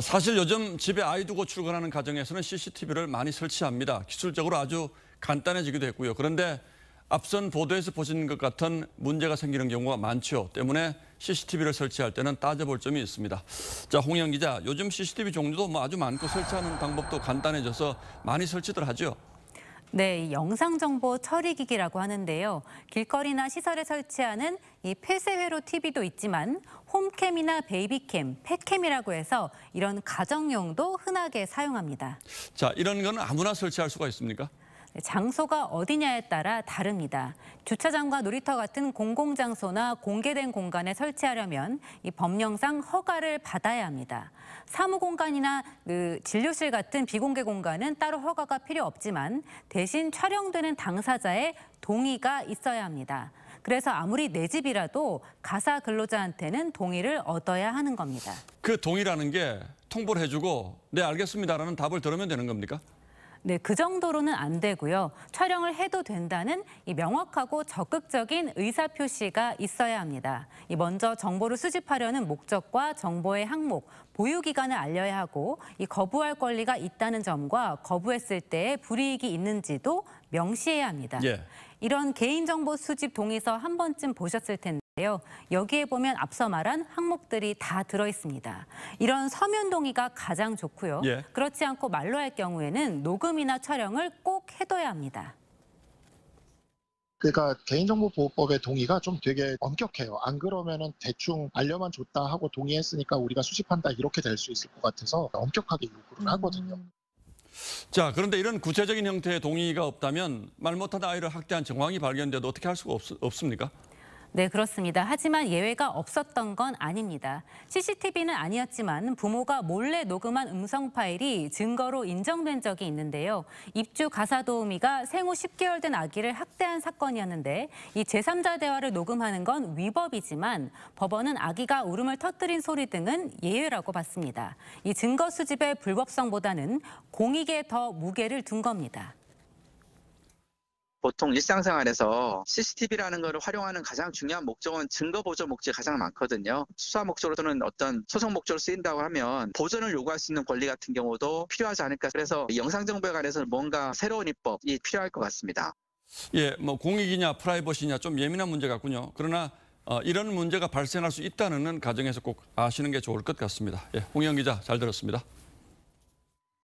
사실 요즘 집에 아이 두고 출근하는 가정에서는 CCTV를 많이 설치합니다. 기술적으로 아주 간단해지기도 했고요. 그런데 앞선 보도에서 보신 것 같은 문제가 생기는 경우가 많죠. 때문에 CCTV를 설치할 때는 따져볼 점이 있습니다. 자, 홍영 기자, 요즘 CCTV 종류도 아주 많고 설치하는 방법도 간단해져서 많이 설치들 하죠. 네, 이 영상정보 처리기기라고 하는데요. 길거리나 시설에 설치하는 이 폐쇄회로 TV도 있지만 홈캠이나 베이비캠, 펫캠이라고 해서 이런 가정용도 흔하게 사용합니다. 자, 이런 건 아무나 설치할 수가 있습니까? 장소가 어디냐에 따라 다릅니다. 주차장과 놀이터 같은 공공장소나 공개된 공간에 설치하려면 이 법령상 허가를 받아야 합니다. 사무공간이나 진료실 같은 비공개 공간은 따로 허가가 필요 없지만 대신 촬영되는 당사자의 동의가 있어야 합니다. 그래서 아무리 내 집이라도 가사 근로자한테는 동의를 얻어야 하는 겁니다. 그 동의라는 게 통보를 해주고 네, 알겠습니다라는 답을 들으면 되는 겁니까? 네, 그 정도로는 안 되고요. 촬영을 해도 된다는 이 명확하고 적극적인 의사표시가 있어야 합니다. 먼저 정보를 수집하려는 목적과 정보의 항목, 보유 기간을 알려야 하고 이 거부할 권리가 있다는 점과 거부했을 때 불이익이 있는지도 명시해야 합니다. 예. 이런 개인정보 수집 동의서 한 번쯤 보셨을 텐데요. 여기에 보면 앞서 말한 항목들이 다 들어있습니다. 이런 서면 동의가 가장 좋고요. 예. 그렇지 않고 말로 할 경우에는 녹음이나 촬영을 꼭 해둬야 합니다. 그러니까 개인정보보호법의 동의가 좀 되게 엄격해요. 안 그러면은 대충 알려만 줬다 하고 동의했으니까 우리가 수집한다 이렇게 될 수 있을 것 같아서 엄격하게 요구를 하거든요. 자, 그런데 이런 구체적인 형태의 동의가 없다면 말 못하다 아이를 학대한 정황이 발견돼도 어떻게 할 수가 없습니까? 네, 그렇습니다. 하지만 예외가 없었던 건 아닙니다. CCTV는 아니었지만 부모가 몰래 녹음한 음성 파일이 증거로 인정된 적이 있는데요. 입주 가사도우미가 생후 10개월 된 아기를 학대한 사건이었는데 이 제3자 대화를 녹음하는 건 위법이지만 법원은 아기가 울음을 터뜨린 소리 등은 예외라고 봤습니다. 이 증거 수집의 불법성보다는 공익에 더 무게를 둔 겁니다. 보통 일상생활에서 CCTV라는 것을 활용하는 가장 중요한 목적은 증거 보존 목적이 가장 많거든요. 수사 목적으로 또는 어떤 소송 목적으로 쓰인다고 하면 보존을 요구할 수 있는 권리 같은 경우도 필요하지 않을까. 그래서 영상 정보에 관해서는 뭔가 새로운 입법이 필요할 것 같습니다. 예, 공익이냐 프라이버시냐 좀 예민한 문제 같군요. 그러나 이런 문제가 발생할 수 있다는 가정에서 꼭 아시는 게 좋을 것 같습니다. 예, 홍영 기자 잘 들었습니다.